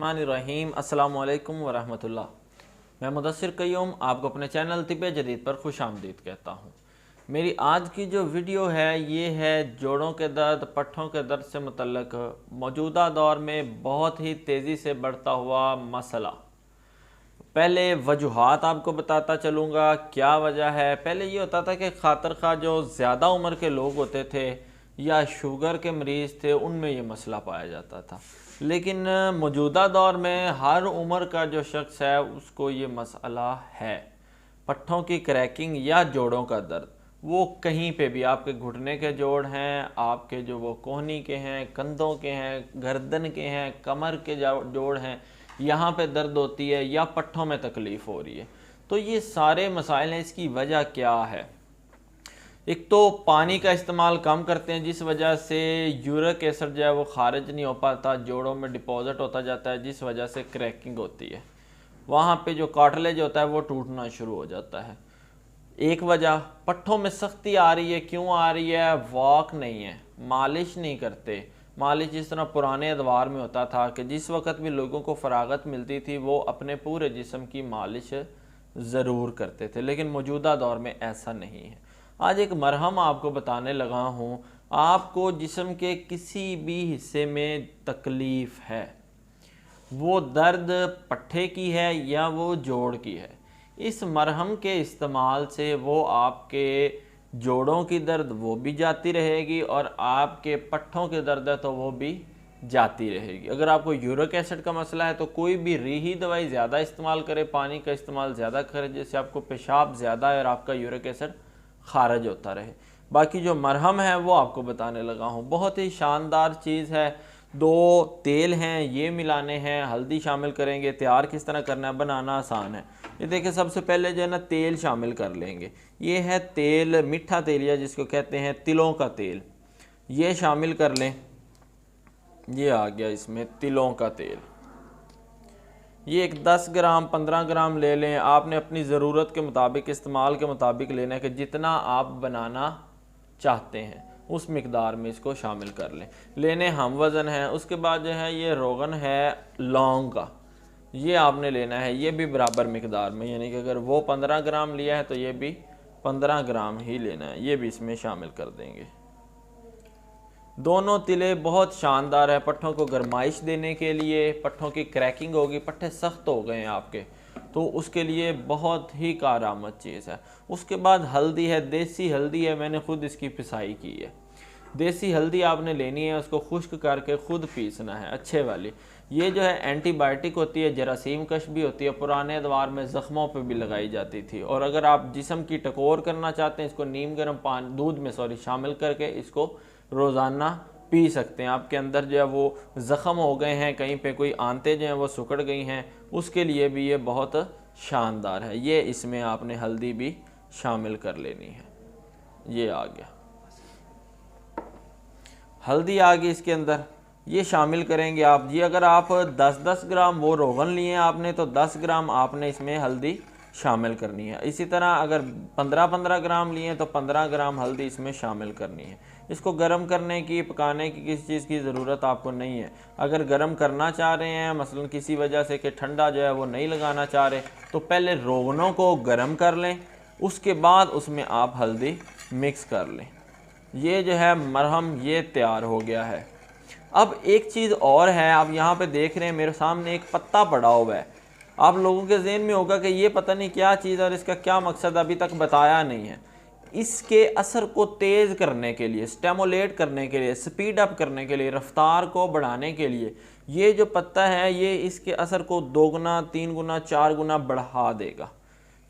बिस्मिल्लाहिर्रहमानिर्रहीम। अस्सलामु अलैकुम वरहमतुल्लाह। मैं मुदस्सिर क़य्यूम आपको अपने चैनल तिब्बे जदीद पर खुश आमदीद कहता हूँ। मेरी आज की जो वीडियो है ये है जोड़ों के दर्द, पट्ठों के दर्द से मुतल्लक मौजूदा दौर में बहुत ही तेज़ी से बढ़ता हुआ मसला। पहले वजूहात आपको बताता चलूँगा क्या वजह है। पहले ये होता था कि खातर खा जो ज़्यादा उम्र के लोग होते थे या शुगर के मरीज़ थे उनमें ये मसला पाया जाता था, लेकिन मौजूदा दौर में हर उम्र का जो शख्स है उसको ये मसला है। पट्ठों की क्रैकिंग या जोड़ों का दर्द, वो कहीं पे भी, आपके घुटने के जोड़ हैं, आपके जो वो कोहनी के हैं, कंधों के हैं, गर्दन के हैं, कमर के जोड़ हैं, यहाँ पे दर्द होती है या पट्ठों में तकलीफ़ हो रही है। तो ये सारे मसाइल हैं। इसकी वजह क्या है? एक तो पानी का इस्तेमाल कम करते हैं जिस वजह से यूरिक एसिड जो है वो खारिज नहीं हो पाता, जोड़ों में डिपॉजिट होता जाता है जिस वजह से क्रैकिंग होती है, वहाँ पे जो कार्टिलेज होता है वो टूटना शुरू हो जाता है। एक वजह पट्ठों में सख्ती आ रही है। क्यों आ रही है? वॉक नहीं है, मालिश नहीं करते। मालिश जिस तरह पुराने अदवार में होता था कि जिस वक्त भी लोगों को फरागत मिलती थी वो अपने पूरे जिस्म की मालिश ज़रूर करते थे, लेकिन मौजूदा दौर में ऐसा नहीं है। आज एक मरहम आपको बताने लगा हूँ। आपको जिस्म के किसी भी हिस्से में तकलीफ़ है, वो दर्द पट्ठे की है या वो जोड़ की है, इस मरहम के इस्तेमाल से वो आपके जोड़ों की दर्द वो भी जाती रहेगी और आपके पट्ठों के दर्द है तो वो भी जाती रहेगी। अगर आपको यूरिक एसिड का मसला है तो कोई भी रीही दवाई ज़्यादा इस्तेमाल करे, पानी का इस्तेमाल ज़्यादा करे जिससे आपको पेशाब ज़्यादा है और आपका यूरिक एसिड खारिज होता रहे। बाकी जो मरहम है वो आपको बताने लगा हूँ, बहुत ही शानदार चीज़ है। दो तेल हैं, ये मिलाने हैं, हल्दी शामिल करेंगे। तैयार किस तरह करना है, बनाना आसान है। ये देखिए, सबसे पहले जो है ना तेल शामिल कर लेंगे। ये है तेल, मीठा तेल या जिसको कहते हैं तिलों का तेल, ये शामिल कर लें। ये आ गया इसमें तिलों का तेल। ये एक 10 ग्राम 15 ग्राम ले लें। आपने अपनी ज़रूरत के मुताबिक, इस्तेमाल के मुताबिक लेना है कि जितना आप बनाना चाहते हैं उस मिकदार में इसको शामिल कर लें। लेने हम वज़न है। उसके बाद जो है ये रोगन है लौंग का, ये आपने लेना है, ये भी बराबर मिकदार में, यानी कि अगर वो 15 ग्राम लिया है तो ये भी 15 ग्राम ही लेना है। ये भी इसमें शामिल कर देंगे। दोनों तिले बहुत शानदार है पट्ठों को गरमाइश देने के लिए। पट्ठों की क्रैकिंग होगी, पट्ठे सख्त हो गए हैं आपके, तो उसके लिए बहुत ही कारआमद चीज़ है। उसके बाद हल्दी है, देसी हल्दी है, मैंने खुद इसकी पिसाई की है। देसी हल्दी आपने लेनी है, उसको खुश्क करके खुद पीसना है, अच्छे वाली। ये जो है एंटीबायोटिक होती है, जरासीम कश भी होती है, पुराने अदवार में ज़ख्मों पे भी लगाई जाती थी। और अगर आप जिस्म की टकोर करना चाहते हैं, इसको नीम गर्म पानी दूध में शामिल करके इसको रोज़ाना पी सकते हैं। आपके अंदर जो है वो ज़ख़म हो गए हैं, कहीं पे कोई आंतें जो हैं वो सिकुड़ गई हैं, उसके लिए भी ये बहुत शानदार है। ये इसमें आपने हल्दी भी शामिल कर लेनी है। ये आ गया, हल्दी आ गई इसके अंदर, ये शामिल करेंगे आप। ये अगर आप 10-10 ग्राम वो रोगन लिए आपने तो 10 ग्राम आपने इसमें हल्दी शामिल करनी है। इसी तरह अगर 15-15 ग्राम लिए तो 15 ग्राम हल्दी इसमें शामिल करनी है। इसको गर्म करने की, पकाने की किसी चीज़ की ज़रूरत आपको नहीं है। अगर गर्म करना चाह रहे हैं मसलन किसी वजह से कि ठंडा जो है वो नहीं लगाना चाह रहे, तो पहले रोगनों को गर्म कर लें, उसके बाद उसमें आप हल्दी मिक्स कर लें। ये जो है मरहम ये तैयार हो गया है। अब एक चीज़ और है, आप यहाँ पे देख रहे हैं मेरे सामने एक पत्ता पड़ा हुआ है। आप लोगों के ज़हन में होगा कि ये पता नहीं क्या चीज़ और इसका क्या मकसद, अभी तक बताया नहीं है। इसके असर को तेज़ करने के लिए, स्टिमुलेट करने के लिए, स्पीड अप करने के लिए, रफ्तार को बढ़ाने के लिए ये जो पत्ता है ये इसके असर को 2 गुना 3 गुना 4 गुना बढ़ा देगा।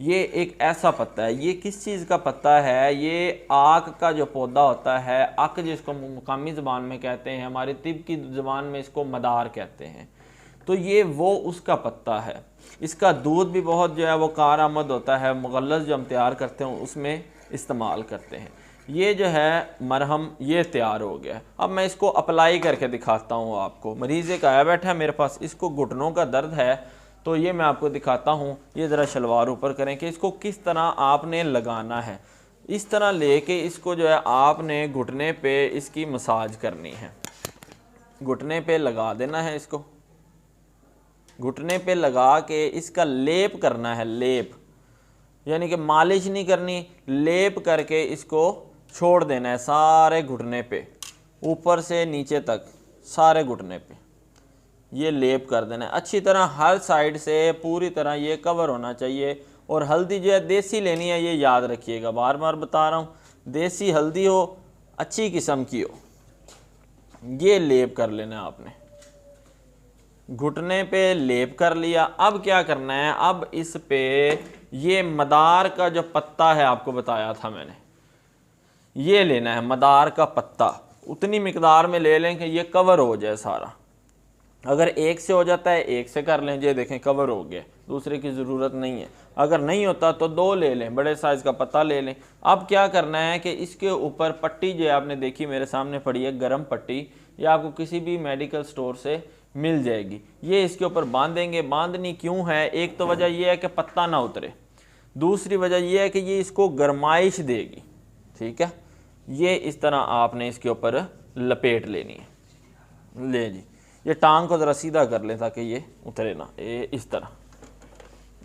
ये एक ऐसा पत्ता है। ये किस चीज़ का पत्ता है? ये आक का जो पौधा होता है, आक जिसको मुकामी ज़बान में कहते हैं, हमारी तिब की ज़बान में इसको मदार कहते हैं, तो ये वो उसका पत्ता है। इसका दूध भी बहुत जो है वो कारआमद होता है, मुगल्लस जो हम तैयार करते हैं उसमें इस्तेमाल करते हैं। ये जो है मरहम ये तैयार हो गया है। अब मैं इसको अप्लाई करके दिखाता हूँ आपको। मरीज़ एक आया बैठा है मेरे पास, इसको घुटनों का दर्द है, तो ये मैं आपको दिखाता हूँ। ये ज़रा शलवार ऊपर करें कि इसको किस तरह आपने लगाना है। इस तरह लेके इसको जो है आपने घुटने पे इसकी मसाज करनी है, घुटने पे लगा देना है इसको। घुटने पे लगा के इसका लेप करना है, लेप यानी कि मालिश नहीं करनी, लेप करके इसको छोड़ देना है सारे घुटने पे, ऊपर से नीचे तक सारे घुटने पे ये लेप कर देना है अच्छी तरह, हर साइड से पूरी तरह ये कवर होना चाहिए। और हल्दी जो है देसी लेनी है, ये याद रखिएगा, बार बार बता रहा हूँ, देसी हल्दी हो, अच्छी किस्म की हो। ये लेप कर लेना है आपने, घुटने पे लेप कर लिया। अब क्या करना है, अब इस पे ये मदार का जो पत्ता है आपको बताया था मैंने, ये लेना है मदार का पत्ता, उतनी मिकदार में ले लें कि ये कवर हो जाए सारा। अगर एक से हो जाता है एक से कर लें, ये देखें कवर हो गया, दूसरे की ज़रूरत नहीं है। अगर नहीं होता तो 2 ले लें, बड़े साइज़ का पत्ता ले लें। अब क्या करना है कि इसके ऊपर पट्टी जो आपने देखी मेरे सामने पड़ी है, गर्म पट्टी, ये आपको किसी भी मेडिकल स्टोर से मिल जाएगी, ये इसके ऊपर बांधेंगे। बांधनी क्यों है, एक तो वजह यह है कि पत्ता ना उतरे, दूसरी वजह यह है कि ये इसको गरमाइश देगी, ठीक है। ये इस तरह आपने इसके ऊपर लपेट लेनी है। ले जी, ये टांग को ज़रा सीधा कर लें ताकि ये उतरे ना, ये इस तरह,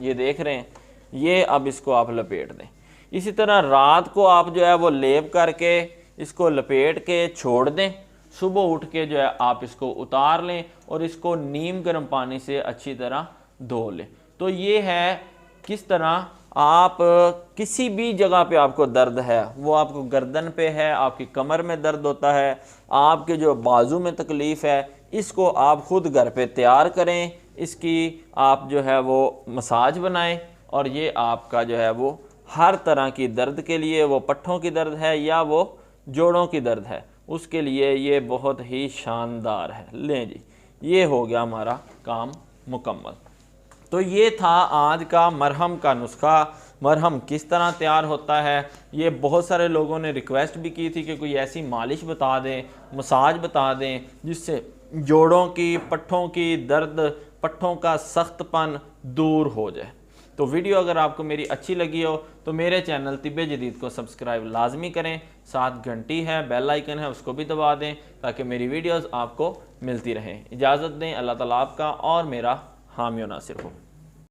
ये देख रहे हैं, ये अब इसको आप लपेट दें। इसी तरह रात को आप जो है वो लेप करके इसको लपेट के छोड़ दें, सुबह उठ के जो है आप इसको उतार लें और इसको नीम गर्म पानी से अच्छी तरह धो लें। तो ये है किस तरह आप किसी भी जगह पे आपको दर्द है, वो आपको गर्दन पे है, आपकी कमर में दर्द होता है, आपके जो बाजू में तकलीफ़ है, इसको आप ख़ुद घर पे तैयार करें, इसकी आप जो है वो मसाज बनाएं और ये आपका जो है वो हर तरह की दर्द के लिए, वो पट्ठों की दर्द है या वो जोड़ों की दर्द है, उसके लिए ये बहुत ही शानदार है। लें जी, ये हो गया हमारा काम मुकम्मल। तो ये था आज का मरहम का नुस्खा। मरहम किस तरह तैयार होता है, ये बहुत सारे लोगों ने रिक्वेस्ट भी की थी कि कोई ऐसी मालिश बता दें, मसाज बता दें जिससे जोड़ों की, पट्ठों की दर्द, पट्ठों का सख्तपन दूर हो जाए। तो वीडियो अगर आपको मेरी अच्छी लगी हो तो मेरे चैनल तिब्बे जदीद को सब्सक्राइब लाजमी करें, साथ घंटी है, बेल आइकन है, उसको भी दबा दें ताकि मेरी वीडियोस आपको मिलती रहें। इजाज़त दें, अल्लाह ताला आपका और मेरा हामी व नासिर हो।